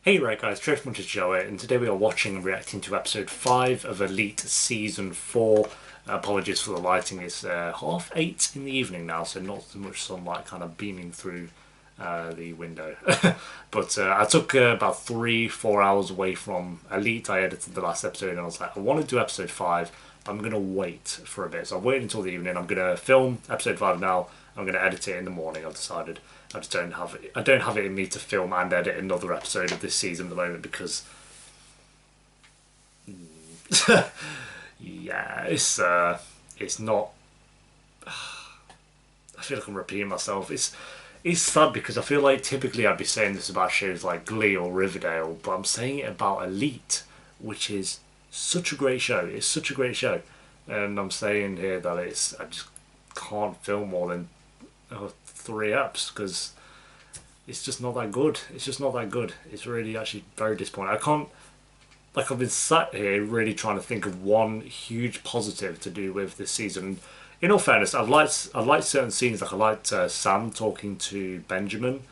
Hey right guys, Trish Munches Joe, and today we are watching and reacting to episode 5 of Elite Season 4. Apologies for the lighting, it's 8:30 in the evening now, so not so much sunlight kind of beaming through the window. But I took about 3-4 hours away from Elite. I edited the last episode and I was like, I want to do episode 5, but I'm going to wait for a bit. So I'm waiting until the evening. I'm going to film episode 5 now. I'm going to edit it in the morning, I've decided. I just don't have it. I don't have it in me to film and edit another episode of this season at the moment because, yeah, it's not. I feel like I'm repeating myself. It's sad because I feel like typically I'd be saying this about shows like Glee or Riverdale, but I'm saying it about Elite, which is such a great show. It's such a great show, and I'm saying here that I just can't film more than 3 eps because it's just not that good. It's just not that good. It's really actually very disappointing. I can't, like, I've been sat here really trying to think of one huge positive to do with this season. In all fairness, I've liked certain scenes. Like I liked Sam talking to Benjamin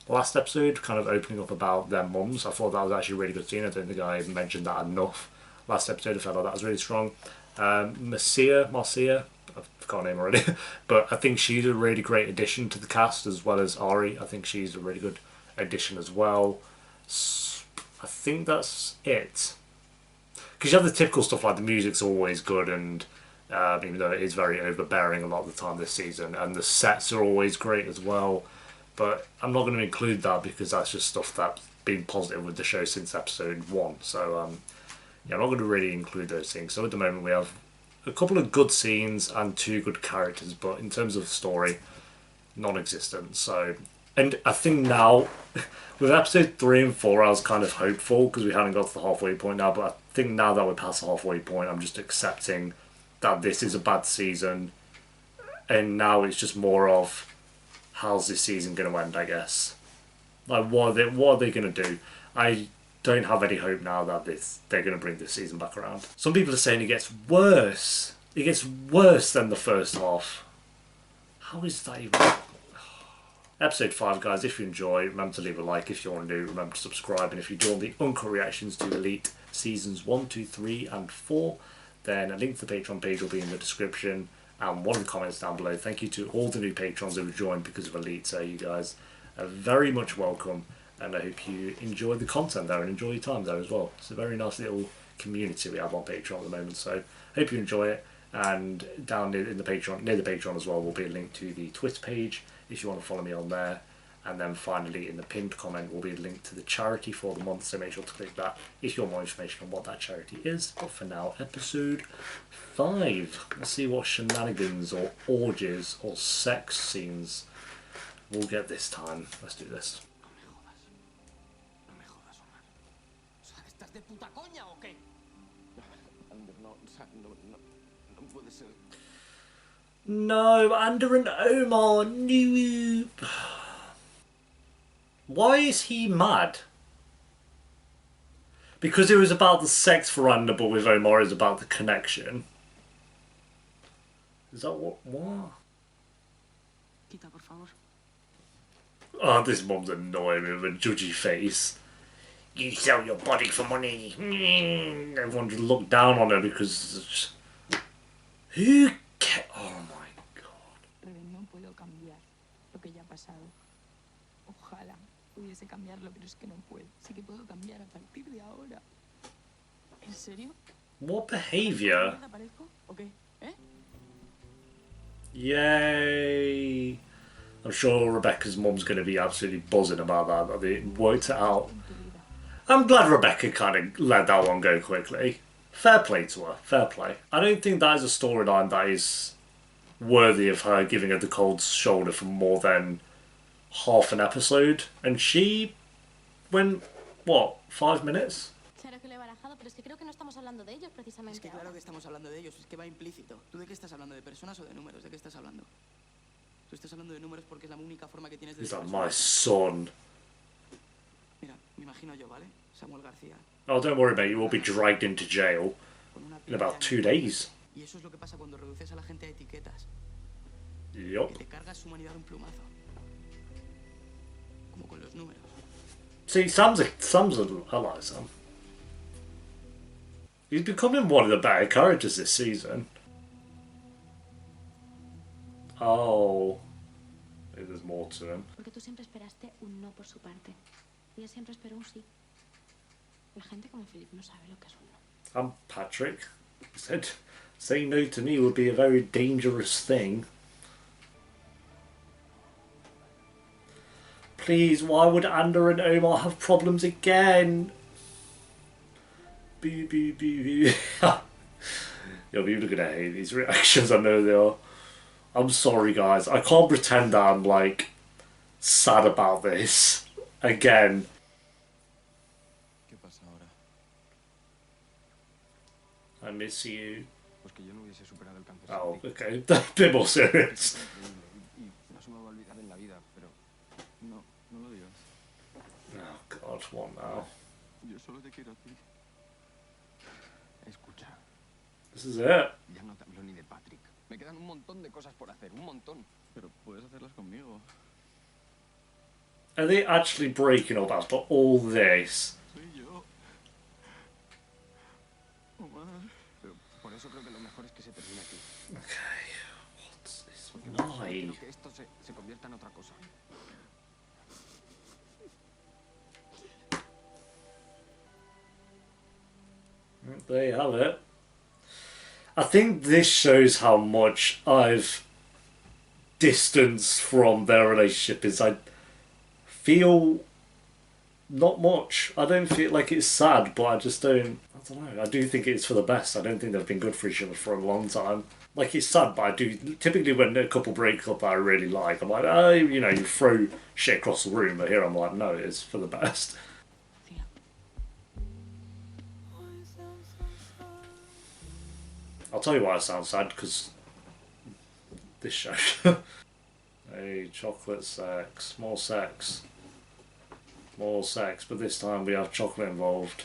last episode, kind of opening up about their mums. I thought that was actually a really good scene. I don't think I mentioned that enough last episode. I felt like that was really strong. Marcia, I've forgotten her name already, but I think she's a really great addition to the cast, as well as Ari. I think she's a really good addition as well. I think that's it. Because you have the typical stuff like the music's always good, and even though it is very overbearing a lot of the time this season, and the sets are always great as well. But I'm not going to include that because that's just stuff that's been positive with the show since episode 1. So yeah, I'm not going to really include those things. So at the moment we have a couple of good scenes and 2 good characters, but in terms of story, non-existent. So, and I think now, with episode 3 and 4, I was kind of hopeful because we hadn't got to the halfway point now, but I think now that we're past the halfway point, I'm just accepting that this is a bad season, and now it's just more of, how's this season going to end, I guess. Like, what are they going to do? I don't have any hope now that they're going to bring this season back around. Some people are saying it gets worse. It gets worse than the first half. How is that even? Episode 5, guys, if you enjoy, remember to leave a like. If you're new, remember to subscribe. And if you do want the uncut reactions to Elite Seasons 1, 2, 3 and 4, then a link to the Patreon page will be in the description and one of the comments down below. Thank you to all the new patrons who have joined because of Elite. So you guys are very much welcome, and I hope you enjoy the content there and enjoy your time there as well. It's a very nice little community we have on Patreon at the moment, so hope you enjoy it. And down near the Patreon as well will be a link to the Twitter page if you want to follow me on there. And then finally in the pinned comment will be a link to the charity for the month, so make sure to click that if you want more information on what that charity is. But for now, episode 5. Let's see what shenanigans or orgies or sex scenes we'll get this time. Let's do this. No, Ander and Omar, noob. Why is he mad? Because it was about the sex for Ander, but with Omar it's about the connection. Is that what? Oh, this mum's annoying me with a judgy face. You sell your body for money. Everyone just looked down on her because... Who cares? Oh my god. No puedo cambiar lo que ya ha pasado. Ojalá pudiese cambiarlo, pero es que no puedo. Sí que puedo cambiar a partir de ahora. ¿En serio? What behaviour? Yay! I'm sure Rebecca's mum's going to be absolutely buzzing about that they worked it out. I'm glad Rebecca kind of let that one go quickly. Fair play to her. Fair play. I don't think that is a storyline that is worthy of her giving her the cold shoulder for more than half an episode. And she went, what, 5 minutes? Claro que lo he barajado, pero es que creo que no estamos hablando de ellos precisamente. Es que claro que estamos hablando de ellos, es que va implícito. ¿Tú de qué estás hablando? ¿De personas o de números? ¿De qué estás hablando? Tú estás hablando de números porque es la única forma que tienes de... He's like, my son. Mira, me imagino yo, ¿vale? Samuel García. Oh, don't worry about it, you will be dragged into jail in about 2 days. Y eso es lo que pasa cuando reduces a la gente a etiquetas. Yup. Que te cargas su humanidad de un plumazo. Como con los números. See, I like Sam. He's becoming one of the better characters this season. Oh, there's more to him. Porque tú siempre esperaste un no por su parte. Y él siempre esperó un sí. La gente como Philip no sabe lo que es un no. I'm Patrick. He said, saying no to me would be a very dangerous thing. Please, why would Anna and Omar have problems again? Boo, boo, boo, boo. Yo, people are gonna hate these reactions, I know they are. I'm sorry, guys. I can't pretend that I'm, like, sad about this. Again. ¿Qué pasa ahora? I miss you. Pues que yo no hubiese superado el cáncer. Oh, okay. A bit more serious. Y no se me va a olvidar en la vida, pero no lo digas. Oh, God, what now? Yo solo te quiero a ti. Escucha, This is it. ya no te hablo ni de Patrick. Me quedan un montón de cosas por hacer, un montón. Pero puedes hacerlas conmigo. Are they actually breaking up after all this? Soy yo. Omar. Pero por eso creo que lo mejor es que se termine aquí. Okay. What's this? Porque no Why? quiero que esto se convierta en otra cosa. There you have it. I think this shows how much I've distanced from their relationship. Is I feel not much. I don't feel like it's sad, but I just don't. I don't know. I do think it's for the best. I don't think they've been good for each other for a long time. Like, it's sad, but I do typically when a couple breaks up that I really like, I'm like, oh, you know, you throw shit across the room. But here I'm like, no, it's for the best. I'll tell you why I sound sad, because this show. Hey, chocolate sex. More sex. More sex, but this time we have chocolate involved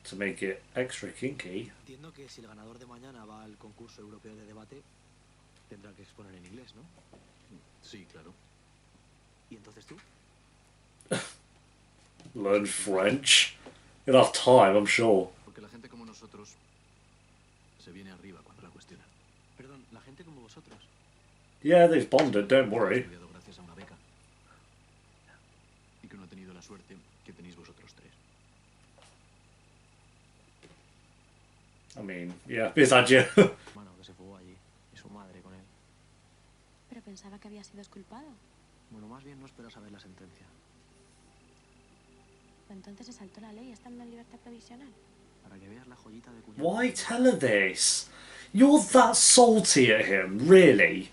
to make it extra kinky. Entiendo que si el ganador de mañana va al concurso europeo de debate, tendrá que exponer en inglés, ¿no? Sí, claro. ¿Y entonces tú? Learn French. You'll have time, I'm sure. Porque la gente como nosotros se viene arriba cuando la cuestiona. Perdón, la gente como vosotros. Yeah, they've bonded, don't worry. He estudiado gracias a una beca. Y que no he tenido la suerte que tenéis vosotros tres. I mean, yeah, is that you? Mano, que se fugó allí. Y su madre con él. Pero pensaba que había sido exculpado. Bueno, más bien no espero saber la sentencia. Entonces se saltó la ley y está en una libertad provisional. Para que veas la joyita de cuñado. Why tell her this? You're that salty at him, really?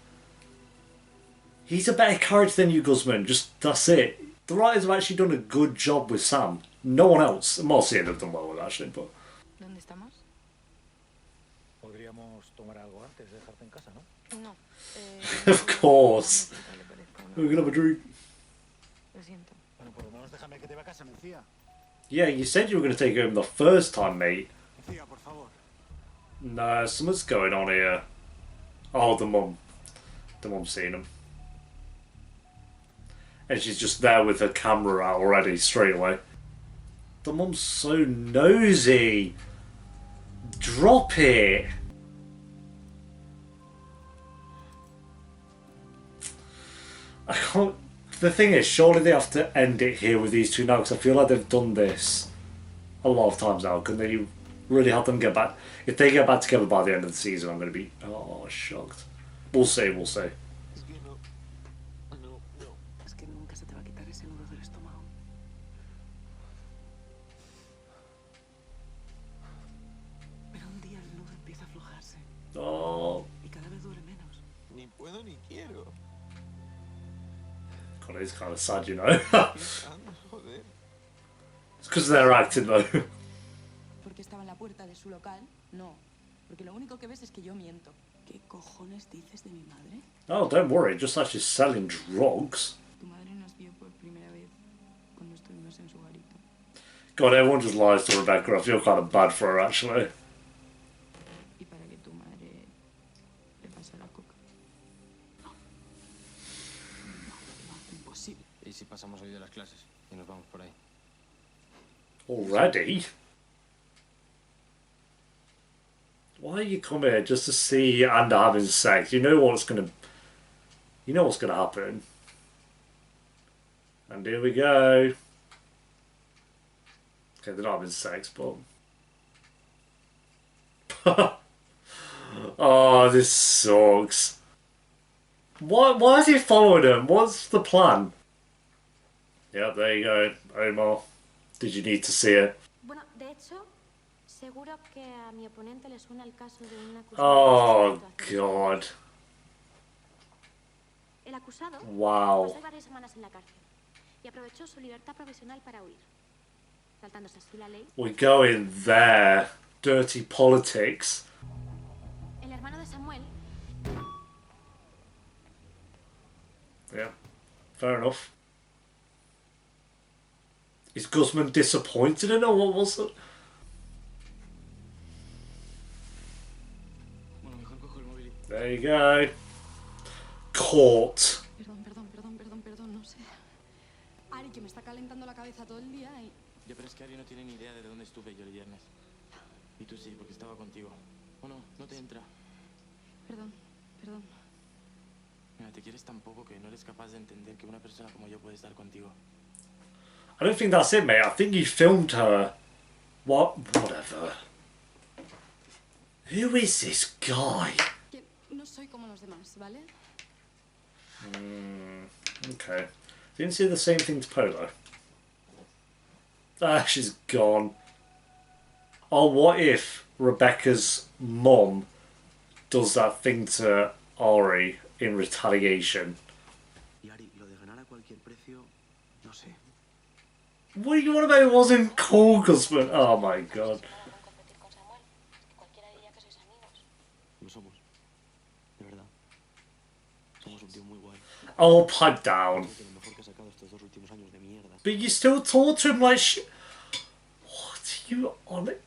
He's a better character than you, Guzman. Just, that's it. The writers have actually done a good job with Sam. No one else. Marcia have done well with it, actually, but... ¿Dónde estamos? Podríamos tomar algo antes de dejarte en casa, ¿no? No. Of course. Le parezco una- We're gonna have a drink. Lo siento. Bueno, por lo menos déjame que te vaya a casa, Mencía. Yeah, you said you were going to take home the first time, mate. Mencía, por favor. No, something's going on here. Oh, the mum. The mum's seen him. And she's just there with her camera out already, straight away. The mum's so nosy. Drop it. I can't... The thing is, surely they have to end it here with these two now, because I feel like they've done this a lot of times now. Can they really help them get back? If they get back together by the end of the season, I'm going to be shocked. We'll see, we'll see. Es que no. Es que nunca se te va a quitar ese nudo del estómago. Pero un día el nudo empieza a aflojarse. Oh, Y cada vez duele menos. Ni puedo ni quiero. God, it's kind of sad, you know. Joder. It's because they're acting, though. ¿Porque estaba en la puerta de su local? No. Porque lo único que ves es que yo miento. ¿Qué cojones dices de mi madre? Oh, don't worry, just like she's selling drugs. Tu madre nos vio por primera vez cuando estuvimos en su garito. God, everyone just lies to Rebecca. I feel kind of bad for her, actually. Y para que tu madre le pasara coca. Imposible. ¿Y si pasamos hoy de las clases y nos vamos por ahí? Already? Why you come here just to see Anda having sex? You know what's gonna happen. And here we go. Okay, they're not having sex, but oh, this sucks. Why is he following him? What's the plan? Yep, there you go, Omar. Did you need to see it? Bueno, de hecho, seguro que a mi oponente le suena el caso de un acusado. Oh, God. El acusado Wow. pasó varias semanas en la cárcel y aprovechó su libertad provisional para huir, saltándose así la ley. We're going there. Dirty politics. El hermano de Samuel. Yeah, fair enough. Is Guzman disappointed in her? What was it? Bueno, mejor cojo el móvil y... There you go. Caught. Perdón, no sé. Ari, que me está calentando la cabeza todo el día y... Ya, pero es que Ari no tiene ni idea de dónde estuve yo el viernes. Y tú sí, porque estaba contigo. ¿O no? ¿No te entra? Perdón. Mira, te quieres tan poco que no eres capaz de entender que una persona como yo puede estar contigo. I don't think that's it, mate. I think he filmed her. What? Whatever. Who is this guy? Que no soy como los demás, ¿vale? Okay. Didn't say the same thing to Polo. Ah, she's gone. Oh, what if Rebecca's mom does that thing to Ari in retaliation? Y Ari, lo de ganar a cualquier precio, no sé. What do you want about it wasn't cool, Guzman? Oh my god. Lo somos. De verdad. Somos un tío muy guay. Oh, pipe down. Creo que lo mejor que ha sacado estos 2 últimos años de mierda. But you still talk to him like What are you on it?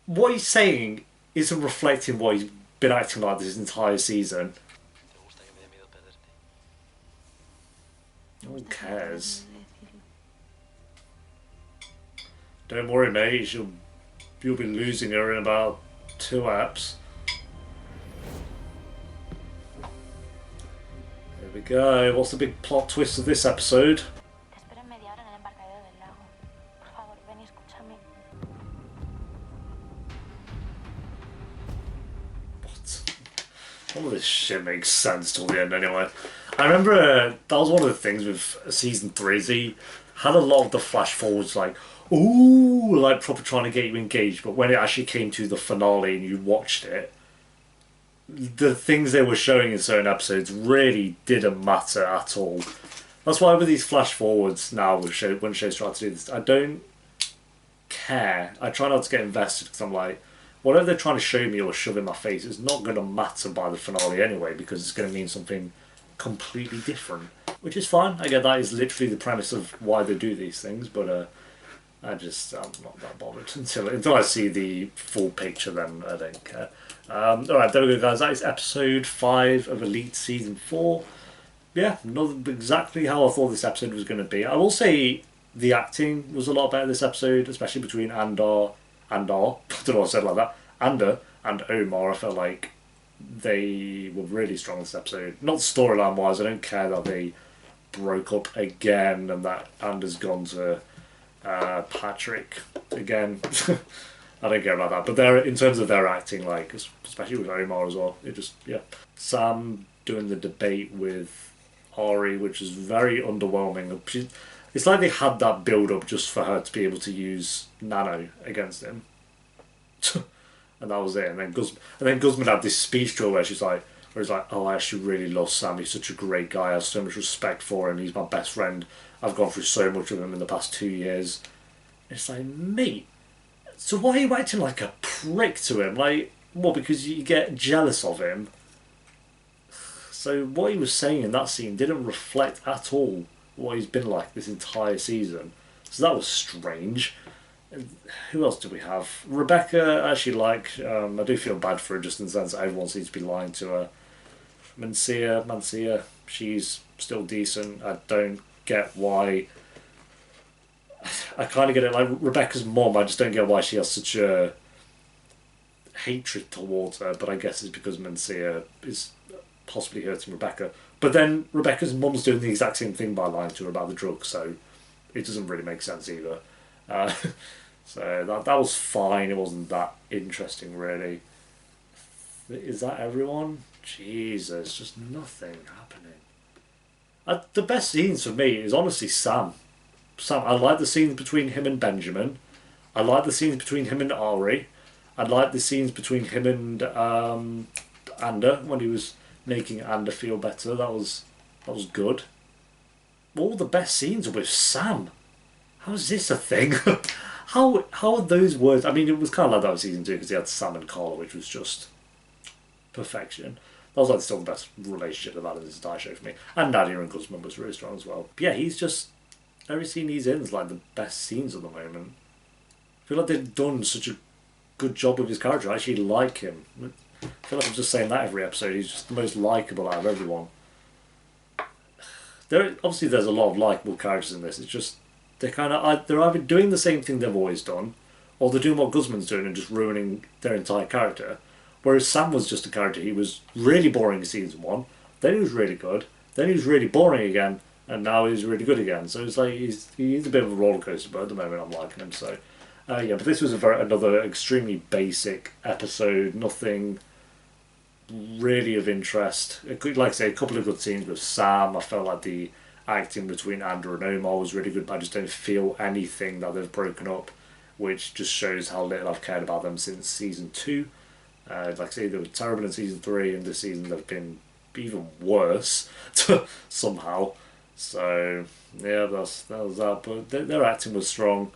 What he's saying isn't reflecting what he's been acting like this entire season. Who cares? Don't worry, mate. You'll be losing her in about 2 apps. There we go. What's the big plot twist of this episode? Te espero en media hora en el embarcadero del lago. Por favor, ven y escúchame. What? All of this shit makes sense till the end anyway. I remember that was one of the things with season 3 is he had a lot of the flash forwards like, ooh, like proper trying to get you engaged, but when it actually came to the finale and you watched it, the things they were showing in certain episodes really didn't matter at all. That's why with these flash forwards now, when shows try to do this, I don't care. I try not to get invested because I'm like, whatever they're trying to show me or shove in my face is not going to matter by the finale anyway, because it's going to mean something completely different, which is fine. I get that is literally the premise of why they do these things, but I'm not that bothered until I see the full picture. Then I don't care. Alright, there we go, guys. That is episode 5 of Elite Season 4. Yeah, not exactly how I thought this episode was going to be. I will say the acting was a lot better this episode, especially between Andar, I don't know what I said like that, Ander and Omar. I felt like they were really strong this episode. Not storyline wise, I don't care that they broke up again and that Ander's gone to Patrick again. I don't care about that, but they're in terms of their acting, like especially with Omar as well. It just Sam doing the debate with Ari, which is very underwhelming. It's like they had that build up just for her to be able to use Nano against him, and that was it. And then Guzman had this speech to her where he's like, "Oh, I actually really love Sam. He's such a great guy. I have so much respect for him. He's my best friend. I've gone through so much with him in the past 2 years." And it's like, mate. So why are you acting like a prick to him? Like, what, because you get jealous of him? So what he was saying in that scene didn't reflect at all what he's been like this entire season. So that was strange. And who else do we have? Rebecca, I actually like. I do feel bad for her just in the sense that everyone seems to be lying to her. Mancia, she's still decent. I don't get why I kind of get it. Like Rebecca's mom, I just don't get why she has such a hatred towards her. But I guess it's because Mencia is possibly hurting Rebecca. But then Rebecca's mum's doing the exact same thing by lying to her about the drugs, so it doesn't really make sense either. Uh, so that was fine. It wasn't that interesting, really. Is that everyone? Jesus, just nothing happening. The best scenes for me is honestly Sam. Sam, I like the scenes between him and Benjamin. I like the scenes between him and Ari. I like the scenes between him and Ander when he was making Ander feel better. That was good. All the best scenes are with Sam. How is this a thing? how are those words? I mean, it was kind of like that with season 2 because he had Sam and Carla, which was just perfection. That was like still the best relationship they've had in this entire show for me. And Nadia and Guzman was really strong as well. But yeah, he's just, every scene he's in is like the best scenes at the moment. I feel like they've done such a good job with his character. I actually like him. I feel like I'm just saying that every episode. He's just the most likeable out of everyone. Obviously there's a lot of likeable characters in this. It's just they're either doing the same thing they've always done, or they're doing what Guzman's doing and just ruining their entire character. Whereas Sam was just a character. He was really boring in season 1, then he was really good, then he was really boring again, and now he's really good again. So it's like he's a bit of a roller coaster, but at the moment I'm liking him. So yeah, but this was another extremely basic episode. Nothing really of interest. Like I say, a couple of good scenes with Sam. I felt like the acting between Andrew and Omar was really good, but I just don't feel anything that they've broken up, which just shows how little I've cared about them since season 2. Like I say, they were terrible in season 3, and this season they've been even worse somehow. So yeah, that was that. But their acting was strong.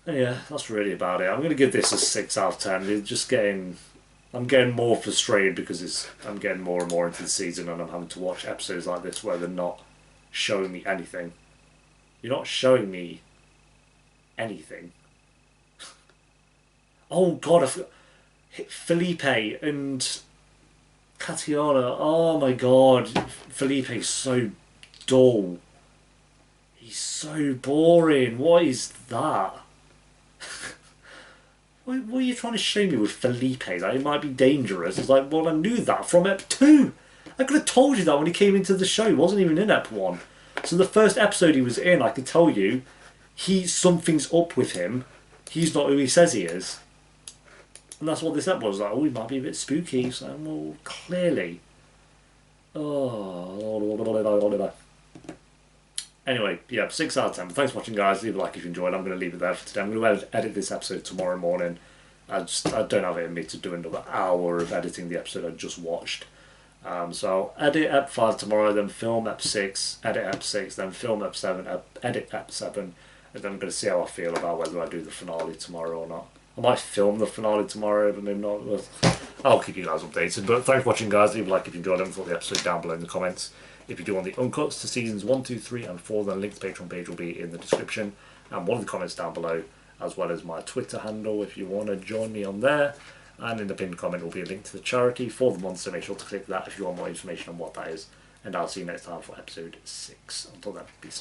And yeah, that's really about it. I'm going to give this a 6 out of 10. It's just I'm getting more frustrated because I'm getting more and more into the season, and I'm having to watch episodes like this where they're not showing me anything. You're not showing me anything. Oh God, Felipe and Tatiana. Oh my God, Felipe's so dull. He's so boring. What is that? What are you trying to show me with Felipe? That it might be dangerous? It's like, well, I knew that from Ep 2. I could have told you that when he came into the show. He wasn't even in Ep 1. So the first episode he was in, I could tell you, something's up with him. He's not who he says he is. And that's what this episode was like. Oh, he might be a bit spooky. So, well, clearly. Oh. Anyway, yeah, 6 out of 10. But thanks for watching, guys. Leave a like if you enjoyed. I'm going to leave it there for today. I'm going to edit this episode tomorrow morning. I don't have it in me to do another hour of editing the episode I just watched. So I'll edit Ep 5 tomorrow, then film Ep 6, edit Ep 6, then film Ep 7, edit Ep 7, and then I'm going to see how I feel about whether I do the finale tomorrow or not. I might film the finale tomorrow, but maybe not. I'll keep you guys updated. But thanks for watching, guys. Leave a like if you enjoyed it, and thought the episode down below in the comments. If you do want the uncuts to seasons 1, 2, 3 and 4, then a link to the Patreon page will be in the description and one of the comments down below, as well as my Twitter handle if you want to join me on there. And in the pinned comment will be a link to the charity for the month, so make sure to click that if you want more information on what that is. And I'll see you next time for episode 6. Until then, peace.